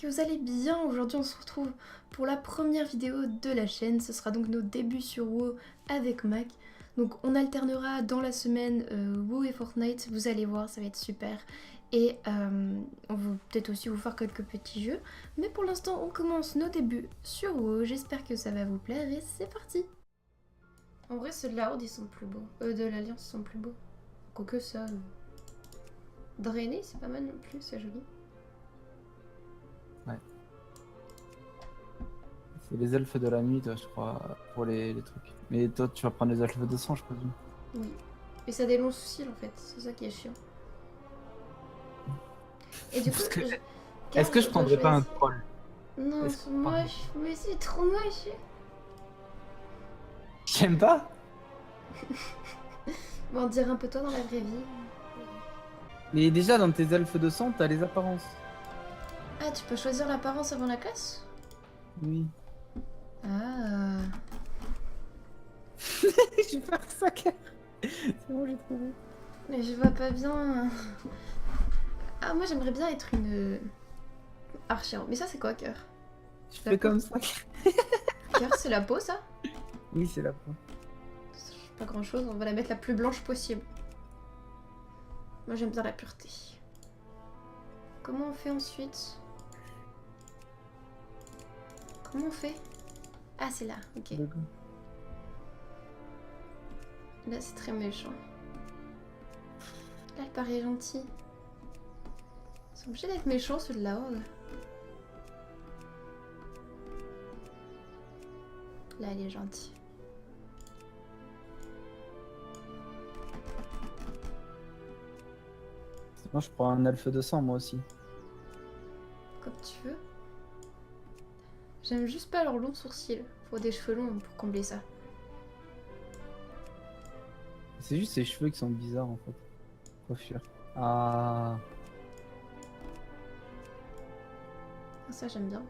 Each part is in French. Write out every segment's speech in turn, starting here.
que vous allez bien. Aujourd'hui on se retrouve pour la première vidéo de la chaîne. Ce sera donc nos débuts sur WoW avec Mac. Donc on alternera dans la semaine WoW et Fortnite. Vous allez voir, ça va être super. Et on va peut-être aussi vous faire quelques petits jeux. Mais pour l'instant on commence nos débuts sur WoW. J'espère que ça va vous plaire et c'est parti. En vrai ceux de la Horde ils sont plus beaux. De l'Alliance sont plus beaux. Quoique ça... Drainé c'est pas mal non plus, c'est joli. Ouais. C'est les elfes de la nuit, toi, je crois, pour les trucs. Mais toi, tu vas prendre les elfes de sang, je présume. Oui. Et ça a des longs sourcils en fait, c'est ça qui est chiant. Et du coup, Parce que... car Est-ce que je dois prendrais pas un choisir. troll? Non, ils Est-ce sont que... Pardon. moches. Mais c'est trop moche. J'aime pas. Bon, on dirait un peu toi dans la vraie vie. Mais déjà, dans tes elfes de sang, t'as les apparences. Ah, tu peux choisir l'apparence avant la classe? Oui. Ah. J'ai pas ça. C'est bon, j'ai trouvé. Mais je vois pas bien. Ah, moi j'aimerais bien être une archère. Mais ça, c'est quoi, cœur? Je La fais peau. comme ça. Cœur, c'est la peau, ça? Oui, c'est la peau. C'est pas grand chose, on va la mettre la plus blanche possible. Moi j'aime bien la pureté. Comment on fait ensuite? Comment on fait? Ah, c'est là, ok. Là, c'est très méchant. Là, il paraît gentil. Ils sont obligés d'être méchants, ceux de la Horde. Là, il est gentil. Moi, je prends un elfe de sang, moi aussi. Comme tu veux. J'aime juste pas leurs longs sourcils. Faut des cheveux longs pour combler ça. C'est juste ses cheveux qui sont bizarres, en fait. Coiffure. Ah... Ça, j'aime bien.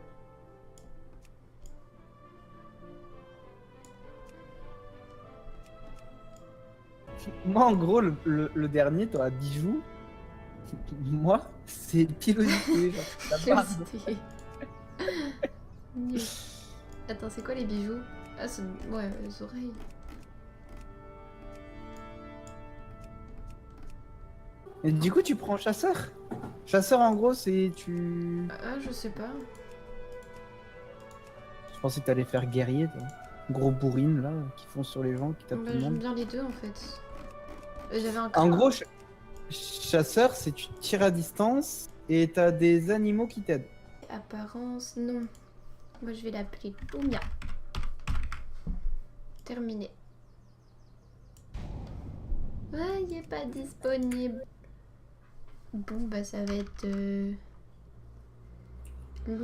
Moi, en gros, le dernier, t'auras bijoux. Moi, c'est pilosité, genre, la barbe. Curiosité. Nul. Attends, c'est quoi les bijoux? Ah, c'est... Ouais, les oreilles. Et du coup, tu prends chasseur? Chasseur, en gros, c'est tu... Ah, je sais pas. Je pensais que t'allais faire guerrier, toi. Gros bourrine, là, qui font sur les gens, qui tapent Bah, tout le j'aime monde. bien les deux, en fait. J'avais un En cran. gros, chasseur, c'est tu tires à distance et t'as des animaux qui t'aident. Apparence, non. Moi, je vais l'appeler Lumia. Terminé. Ah, il est pas disponible. Bon, bah, ça va être... Lou.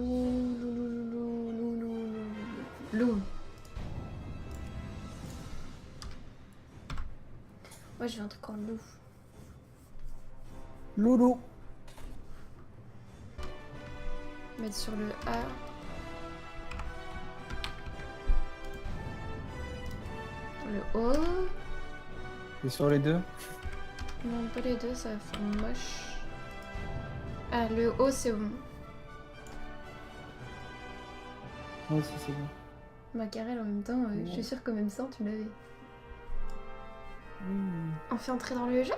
Moi, je veux un truc en loup. Loulou. Mettre sur le A. Le O. C'est sur les deux. Non, pas les deux, ça va faire moche. Ah, le O, c'est bon. Moi aussi, c'est bon. Macarel en même temps, je suis sûre que même ça, tu l'avais. On fait entrer dans le jeu?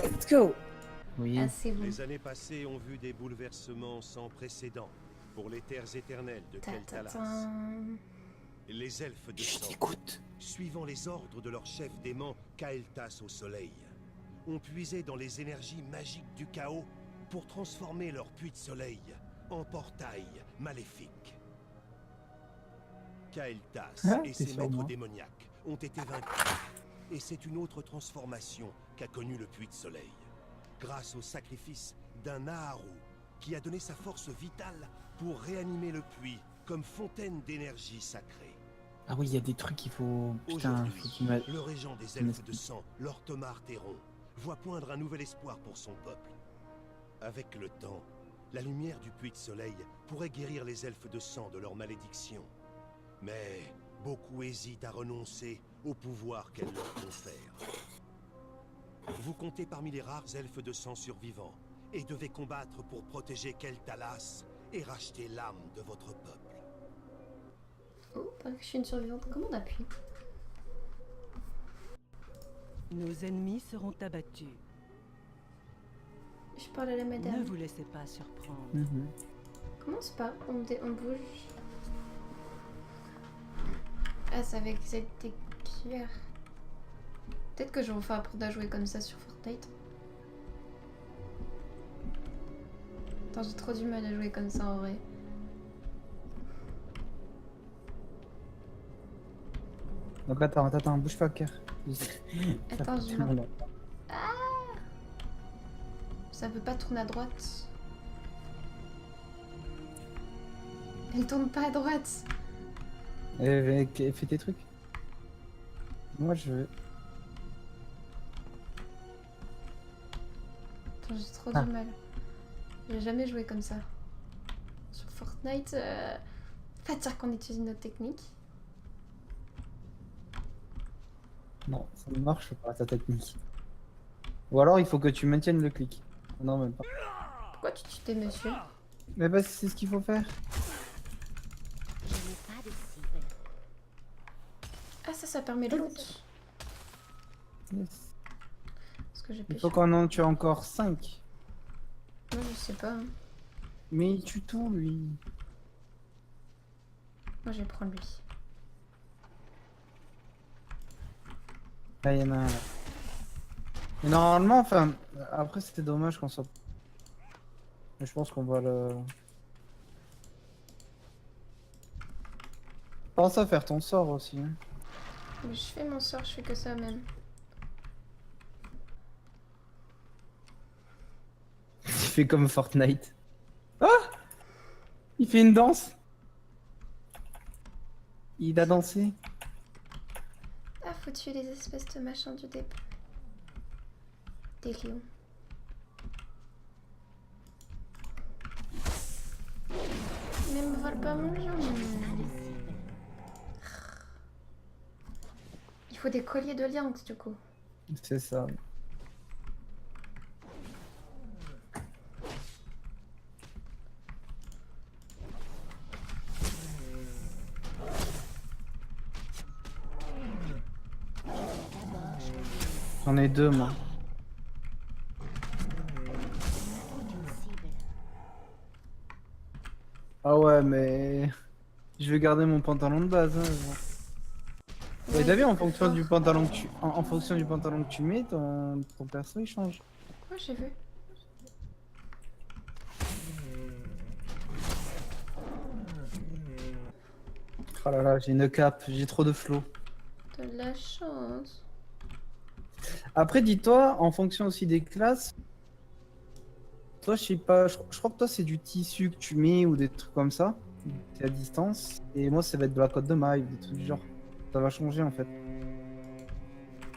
Let's go. Oui. Ah, c'est bon. Les années passées ont vu des bouleversements sans précédent pour les terres éternelles de Keltalas. Les elfes de sang, suivant les ordres de leur chef démon Kael'thas au soleil, ont puisé dans les énergies magiques du chaos pour transformer leur puits de soleil en portail maléfique. Kael'thas et ses maîtres démoniaques ont été vaincus, et c'est une autre transformation qu'a connue le puits de soleil, grâce au sacrifice d'un Naharu qui a donné sa force vitale pour réanimer le puits comme fontaine d'énergie sacrée. Ah oui, il y a des trucs qu'il faut... Putain, faut qu'il m'a... Le régent des elfes de sang, Lord Tomar Théron, voit poindre un nouvel espoir pour son peuple. Avec le temps, la lumière du puits de soleil pourrait guérir les elfes de sang de leur malédiction. Mais beaucoup hésitent à renoncer au pouvoir qu'elle leur confère. Vous comptez parmi les rares elfes de sang survivants, et devez combattre pour protéger Keltalas et racheter l'âme de votre peuple. Oh, paraît que je suis une survivante. Comment on appuie? Nos ennemis seront abattus. Je parle à la Ne madame. vous laissez pas surprendre. Comment c'est pas? On bouge. Ah, c'est avec cette cuillère. Peut-être que je vais enfin apprendre à jouer comme ça sur Fortnite. Attends, j'ai trop du mal à jouer comme ça en vrai. Donc attends, bouge pas, cœur. Attends, je m'en... Ça peut pas tourner à droite. Elle tourne pas à droite. Fais tes trucs. Moi, je veux. Attends, j'ai trop du mal. J'ai jamais joué comme ça. Sur Fortnite, pas dire qu'on utilise une autre technique. Non, ça ne marche pas, ta technique. Ou alors, il faut que tu maintiennes le clic. Non, même pas. Pourquoi tu tues tes monsieur? Mais bah, c'est ce qu'il faut faire. Je n'ai pas de cible. Ah, ça permet le loot. Yes. Parce que j'ai Il pêché. faut qu'on en tue encore 5. Moi, je sais pas. Hein. Mais il tue tout, lui. Moi, je vais prendre lui. Là, il y en a un. Là. Mais normalement, enfin, après, c'était dommage qu'on soit. Mais je pense qu'on va le. Pense à faire ton sort aussi. Hein. Mais je fais mon sort, je fais que ça même. Il fait comme Fortnite. Ah! Il fait une danse. Il a dansé. Ah, faut tuer les espèces de machins du dépôt. Des lions. Mais me vole pas mon lion. Il faut des colliers de lynx du coup. C'est ça. J'en ai 2 moi. Ah ouais mais je vais garder mon pantalon de base. Hein. Ouais, t'as vu en fonction du pantalon que tu en fonction du pantalon que tu mets, ton perso il change. Ouais, j'ai vu. Oh là là, j'ai une cape, j'ai trop de flow. De la chance. Après dis-toi, en fonction aussi des classes, toi je sais pas, je crois que toi c'est du tissu que tu mets ou des trucs comme ça, c'est à distance, et moi ça va être de la cotte de maille, des trucs du genre. Ça va changer en fait.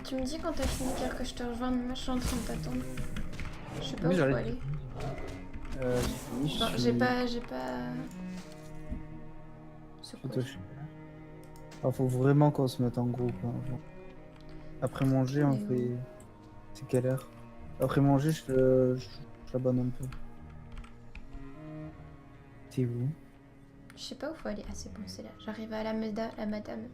Tu me dis quand t'as fini car que je te rejoins, moi je suis en train de t'attendre. Je sais pas Oui, où faut j'arrive. aller. J'ai fini, Enfin, je j'ai suis- pas... C'est je quoi te- Ah, faut vraiment qu'on se mette en groupe. Hein, genre. Après manger, on Mais fait. C'est quelle heure? Après manger, je l'abonne un peu. C'est où? Je sais pas où faut aller. Ah c'est bon, c'est là. J'arrive à la madame.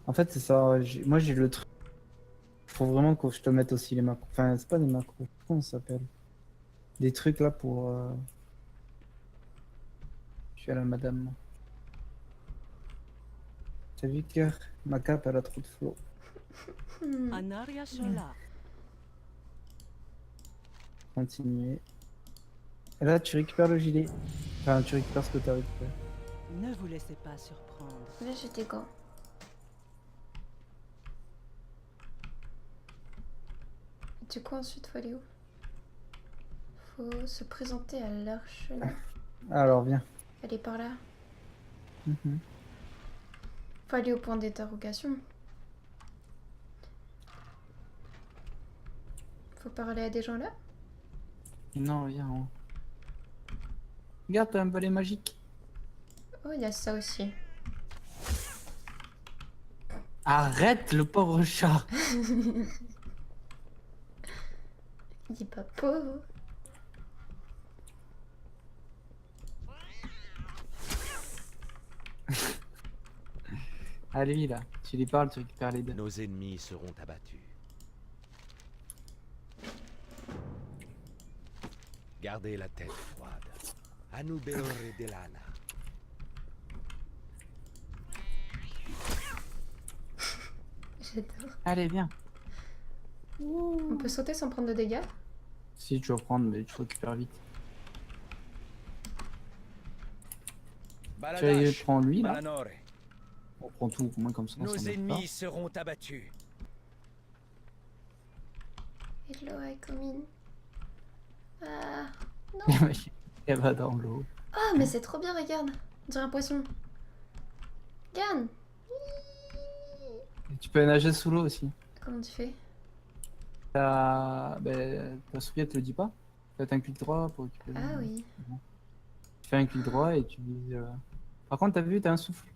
En fait, c'est ça. Moi, j'ai le truc. Faut vraiment que je te mette aussi les macros. Enfin, c'est pas des macros. Comment ça s'appelle? Des trucs là pour. Je suis à la madame. Moi. T'as vu, cœur? Ma cape, elle a trop de flow. Anaria Shola. Continuer. Et là, tu récupères le gilet. Enfin, tu récupères ce que t'as récupéré. Ne vous laissez pas surprendre. Là j'ai tes gants. Du coup ensuite faut aller où? Faut se présenter à l'archenet. Alors, viens. Elle est par là. Mhm. Faut aller au point d'interrogation. Faut parler à des gens là? Non, viens. Regarde, t'as un balai magique. Oh, il y a ça aussi. Arrête le pauvre chat. Il est pas pauvre. Ah lui là, tu lui parles, tu récupères les deux. Nos ennemis seront abattus. Gardez la tête froide. Anubeore Delana. J'adore. Allez, viens. On peut sauter sans prendre de dégâts? Si tu vas prendre, mais tu récupères vite. Tu prends lui là. On prend tout, au moins comme ça. Nos ennemis seront abattus. Hello, I come in. Ah, non. Elle va dans l'eau. Oh, mais c'est trop bien, regarde. On dirait un poisson. Regarde. Tu peux nager sous l'eau aussi. Comment tu fais? Ta souris elle te le dit pas. Fais un clic droit pour récupérer. Ah oui. Tu fais un clic droit et tu vises. Par contre, t'as vu, t'as un souffle.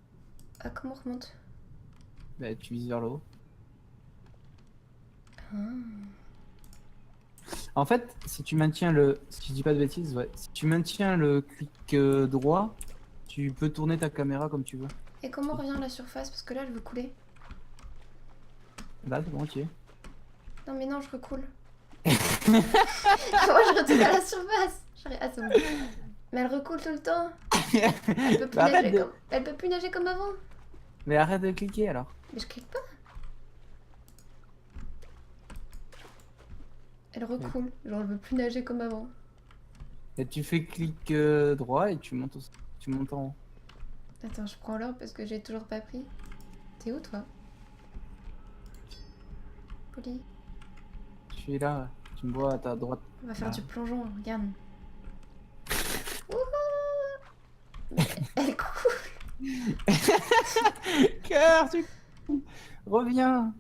Ah, comment on remonte? Bah, tu vises vers le haut. Ah. En fait, si tu maintiens le. Si je dis pas de bêtises, ouais. Si tu maintiens le clic droit, tu peux tourner ta caméra comme tu veux. Et comment on revient à la surface? Parce que là, je veux couler. Là, c'est bon, tu y es. Non, mais non, je recoule. Moi, je retourne à la surface. Ah, c'est bon. Mais elle recoule tout le temps. Elle peut plus, Bah, nager, comme... elle peut plus nager comme avant. Mais arrête de cliquer alors. Mais je clique pas. Elle recoule. Genre, elle veut plus nager comme avant. Et tu fais clic droit et tu montes, tu montes en haut. Attends, je prends l'or parce que j'ai toujours pas pris. T'es où, toi? Poli. Je suis là, ouais. Tu me vois à ta droite. On va faire Là. du plongeon, regarde. Wouhou. Mais elle coule. Cœur, tu... Reviens.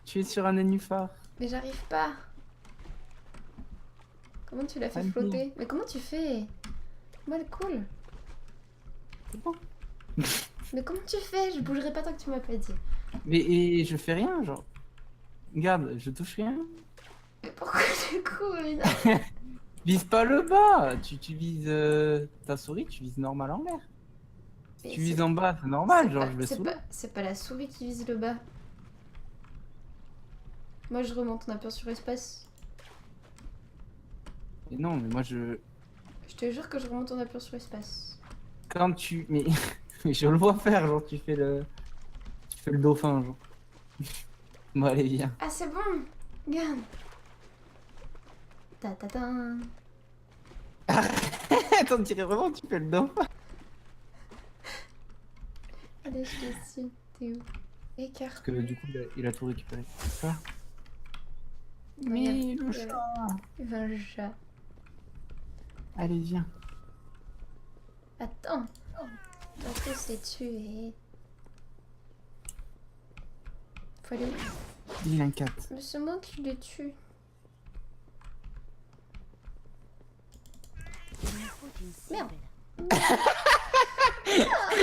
Tu es sur un nénuphar. Mais j'arrive pas. Comment tu l'as fait Annie. flotter? Mais comment tu fais? Moi, elle coule. C'est bon. Mais comment tu fais? Je bougerai pas tant que tu m'as pas dit. Mais et je fais rien, genre. Regarde, je touche rien. Mais pourquoi tu coules? Non. Vise pas le bas. Tu vises ta souris, tu vises normal en l'air. Mais Tu vises en bas, c'est normal, genre je vais sous l'eau. c'est pas la souris qui vise le bas. Moi, je remonte, on appuie sur espace. Mais non, mais moi je. Je te jure que je remonte, on appuie sur espace. Quand tu. Mais, mais je le vois faire, genre tu fais le. Tu fais le dauphin, genre. Bon, allez, viens. Ah, c'est bon. Regarde. Ta ta ta. Attends, dirais vraiment tu fais le dauphin. Allez, je te suis. T'es où? Écart. Parce que du coup, il a tout récupéré. Ça. Non, Mais il y a- le chat. Il y avait un chat. Allez, viens. Attends. Tantôt c'est tué. Faut aller où? Il a un 4. Mais c'est moi qui le tue. Il me faut une Merde. cible.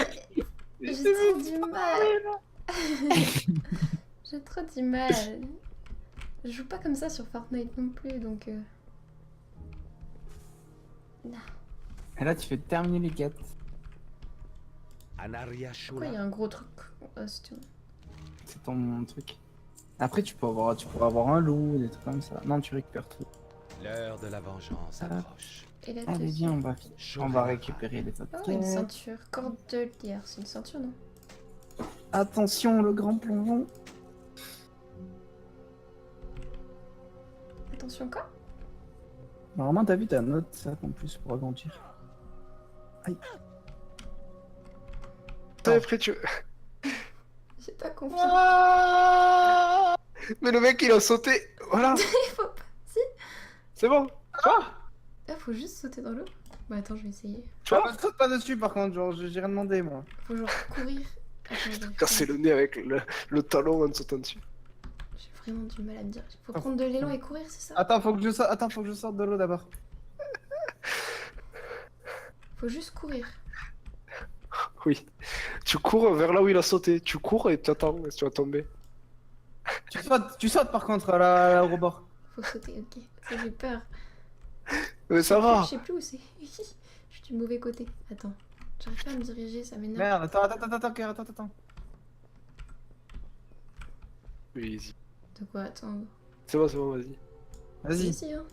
J'ai trop du mal. J'ai trop du mal. Je joue pas comme ça sur Fortnite non plus, donc... Non. Et là, tu fais terminer les quêtes. Anaria Pourquoi il y Shola. a un gros truc? Oh, c'est tout. C'est ton truc. Après, tu pourras avoir un loup, des trucs comme ça. Non, tu récupères tout. L'heure de la vengeance Ah. approche. Et là, Allez, dessus. viens, on va récupérer les autres Oh, une quêtes. ceinture. Cordelière. C'est une ceinture, non? Attention, le grand plongeon. Attention, quoi? Normalement, t'as vu, t'as un autre sac en plus pour agrandir. Aïe. Après, tu... J'ai pas confiance. Ah mais le mec, il a sauté. Voilà, Il faut pas... Si. c'est bon. Ah, faut juste sauter dans l'eau. Bon, attends, je vais essayer. Tu vois, Saute pas dessus par contre, genre j'ai rien demandé moi. Faut genre courir. Attends, je vais casser le nez avec le talon en sautant dessus. J'ai vraiment du mal à me dire. Faut prendre de l'élan et courir, c'est ça? Attends, faut que je sorte de l'eau d'abord. Faut juste courir. Oui. Tu cours vers là où il a sauté. Tu cours et tu attends si tu vas tomber. Tu sautes par contre à au rebord. Faut sauter, ok. Ça, j'ai peur. Mais ça va. Je sais plus où c'est. Je suis du mauvais côté. Attends. J'arrive pas à me diriger, ça m'énerve. Merde, attends. Oui, easy. De quoi? Attends. C'est bon, vas-y. Vas-y. Ici, hein.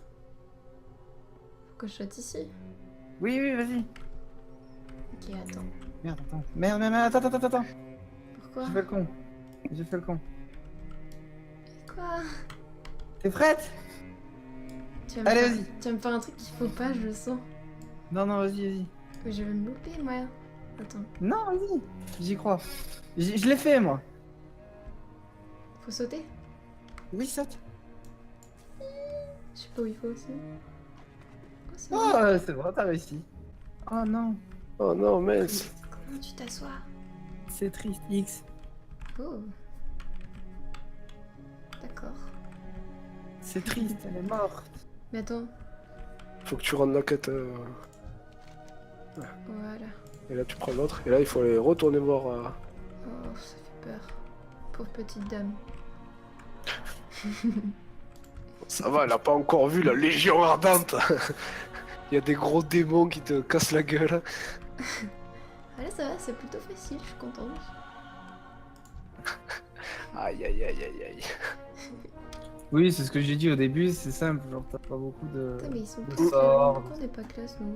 Faut que je saute ici. Oui, vas-y. Ok, attends. Merde, attends. Merde, attends. Pourquoi? J'ai fait le con. Quoi? T'es prête? Allez, vas-y. Tu vas me faire un truc qu'il faut pas, je le sens. Non, vas-y. Mais je vais me louper, moi. Attends. Non, vas-y. J'y crois. Je l'ai fait, moi. Faut sauter? Oui, saute. Je sais pas où il faut aussi. Oh, c'est Oh, bon. c'est bon, t'as réussi. Oh non, Oh non, mince. Comment tu t'assois? c'est triste. X. Oh. D'accord. C'est triste, elle est morte. Mais attends. Faut que tu rendes la quête. Voilà. Et là, tu prends l'autre. Et là, il faut aller retourner voir. Oh, ça fait peur. Pauvre petite dame. Ça va, elle a pas encore vu la Légion Ardente. Il y a des gros démons qui te cassent la gueule. Ah là, ça va, c'est plutôt facile, je suis contente. Aïe. Oui, c'est ce que j'ai dit au début, c'est simple, genre t'as pas beaucoup de... Putain, mais ils sont Le tous sort. Pourquoi on n'est pas classe, nous?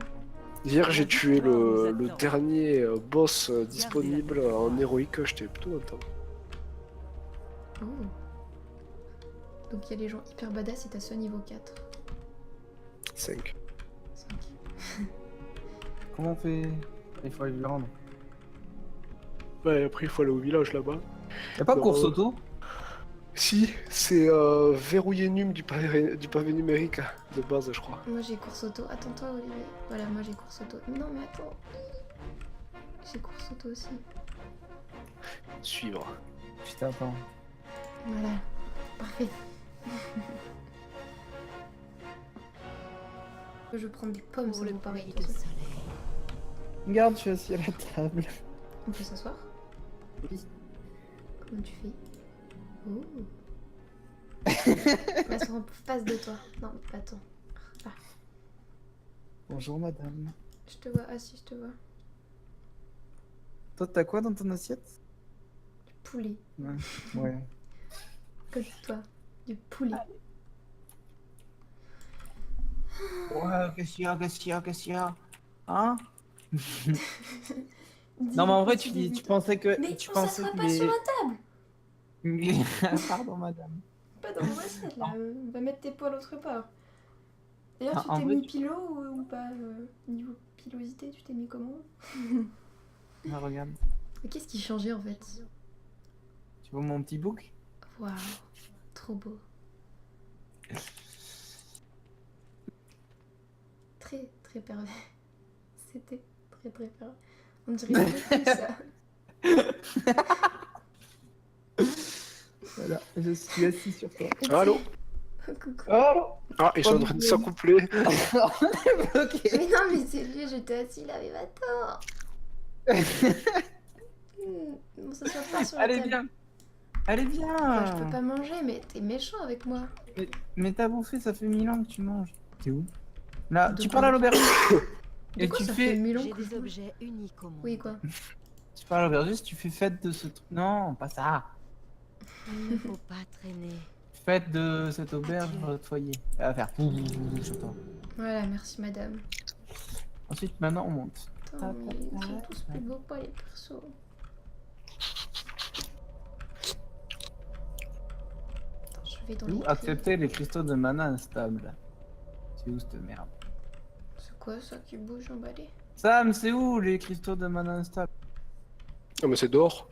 Hier, j'ai tué le dernier boss disponible en héroïque. J'étais plutôt content. Oh. Donc il y a les gens hyper badass et t'as ce niveau 4. 5. 5. Comment on fait? Il faut aller le rendre. Ouais, après, il faut aller au village là-bas. Y'a pas Non. course auto? Si, c'est verrouiller num du pavé numérique de base, je crois. Moi j'ai course auto. Attends-toi, Olivier. Voilà, moi j'ai course auto. Non, mais attends. J'ai course auto aussi. Suivre. Je t'attends. Voilà. Parfait. Je prends des pommes, ça vaut pareil. de soleil. Regarde, je suis assis à la table. On peut s'asseoir? Oui. Comment tu fais? Oh. On va se rendre en face de toi. Non, pas toi. Ah, Bonjour madame. je te vois. Ah si, je te vois. Toi, t'as quoi dans ton assiette? Du poulet. Ouais. Comme toi. Du poulet. Ouais, qu'est-ce qu'il y a? Hein? Non, mais en vrai, tu pensais que... Mais tu on pensais s'assoit que pas les- sur la table! Pardon madame. Pas dans mon assiette là. On va mettre tes poils autre part. D'ailleurs, Ah, tu en t'es vrai, mis pilot ou pas niveau pilosité, tu t'es mis comment? Ah, regarde. Mais qu'est-ce qui changeait en fait? Tu vois mon petit bouc? Waouh, trop beau. Très très pervers. C'était très très pervers. On dirait beaucoup ça. Voilà, je suis assis sur toi. Allô? Coucou. Allô? Ah, ils sont en train de s'accoupler. Ok. Mais non, mais c'est lui, j'étais assis là, mais va-t'en. On s'assoit pas sur la Allez, table. viens. Allez, viens. Enfin, je peux pas manger, mais t'es méchant avec moi. Mais t'as bouffé, ça fait 1000 ans que tu manges. T'es où? Là, De tu quoi? parles à l'aubergiste. De Et quoi tu ça fait fais... 1000 ans J'ai que je des mange? objets uniques au monde. Oui, quoi. Tu parles à l'aubergiste, tu fais fête de ce truc. Non, pas ça. Il ne faut pas traîner. Fête de cette auberge dans notre foyer. Elle va faire sur toi. Voilà, merci madame. Ensuite, maintenant, on monte. Attends, mais ils sont tous plus beaux pas les persos. Attends, je vais dans Où les accepter les cristaux de mana instables? C'est où cette merde? C'est quoi ça qui bouge emballé? Sam, c'est où les cristaux de mana instables? Non, mais c'est dehors.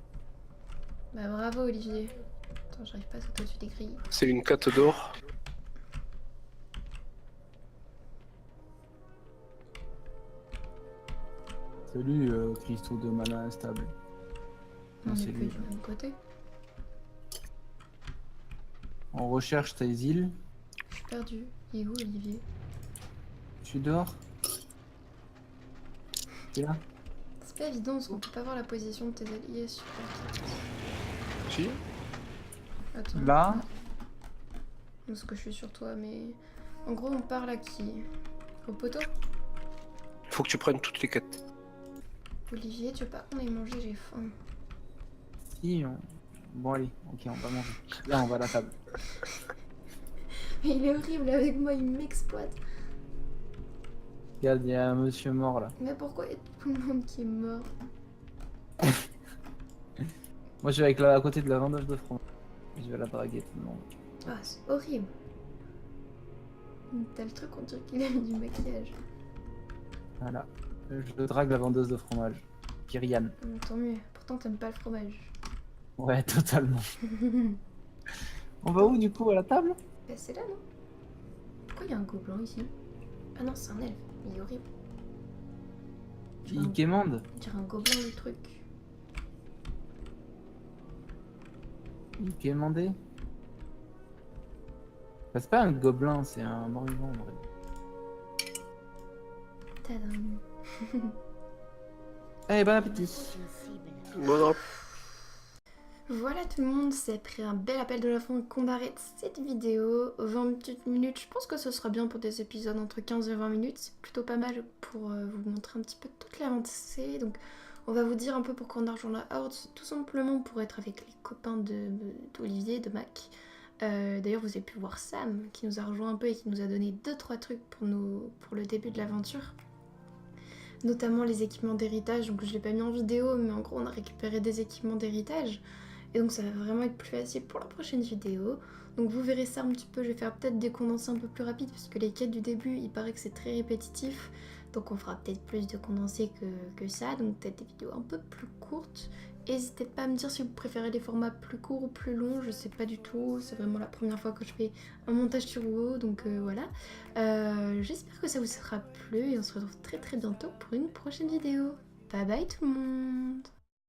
Bah bravo Olivier. Attends, j'arrive pas à sauter au-dessus des grilles. C'est une carte d'or. Salut, cristaux de mana instables. On Non, est c'est plus lui. du même côté. On recherche tes îles. Je suis perdu. Il est où Olivier? Je suis dehors. Tu es là? C'est pas évident parce qu'on peut pas voir la position de tes alliés sur la carte. Si. Attends. Là, Parce que je suis sur toi, mais... En gros, on parle à qui? Au poteau? Faut que tu prennes toutes les quêtes. Olivier, tu veux pas qu'on aille manger? J'ai faim. si, bon allez, ok, on va manger. Là, on va à la table. Mais il est horrible avec moi, il m'exploite. Regarde, il y a un monsieur mort là. Mais pourquoi il y a tout le monde qui est mort? Moi, je vais avec la à côté de la vendeuse de fromage. Je vais la draguer tout le monde. Ah, c'est horrible. T'as le truc, on dirait qu'il a mis du maquillage. Voilà. Je drague la vendeuse de fromage. Kyrian. Tant mieux. Pourtant, t'aimes pas le fromage. Ouais, totalement. On va où du coup? À la table? Bah, c'est là, non? Pourquoi il y a un gobelin ici? Ah non, c'est un elfe. Il est horrible. Il quémande. On dirait un gobelin, le truc. Il quémandait. Bah, c'est pas un gobelin, c'est un mort-vivant en vrai. Tadam. Allez, bon appétit. Une cible. Bon, Voilà tout le monde, c'est après un bel appel de la fin qu'on arrête cette vidéo. 20 petites minutes, je pense que ce sera bien pour des épisodes entre 15 et 20 minutes. C'est plutôt pas mal pour vous montrer un petit peu toute l'avancée. Donc on va vous dire un peu pourquoi on a rejoint la Horde. Tout simplement pour être avec les copains d'Olivier, de Mac. D'ailleurs vous avez pu voir Sam qui nous a rejoint un peu et qui nous a donné 2-3 trucs pour le début de l'aventure. Notamment les équipements d'héritage, donc je l'ai pas mis en vidéo mais en gros on a récupéré des équipements d'héritage. Et donc ça va vraiment être plus facile pour la prochaine vidéo. Donc vous verrez ça un petit peu, je vais faire peut-être des condensés un peu plus rapides parce que les quêtes du début, il paraît que c'est très répétitif. Donc on fera peut-être plus de condensés que ça, donc peut-être des vidéos un peu plus courtes. N'hésitez pas à me dire si vous préférez des formats plus courts ou plus longs, je sais pas du tout. C'est vraiment la première fois que je fais un montage sur WoW, donc voilà. J'espère que ça vous sera plu et on se retrouve très très bientôt pour une prochaine vidéo. Bye bye tout le monde!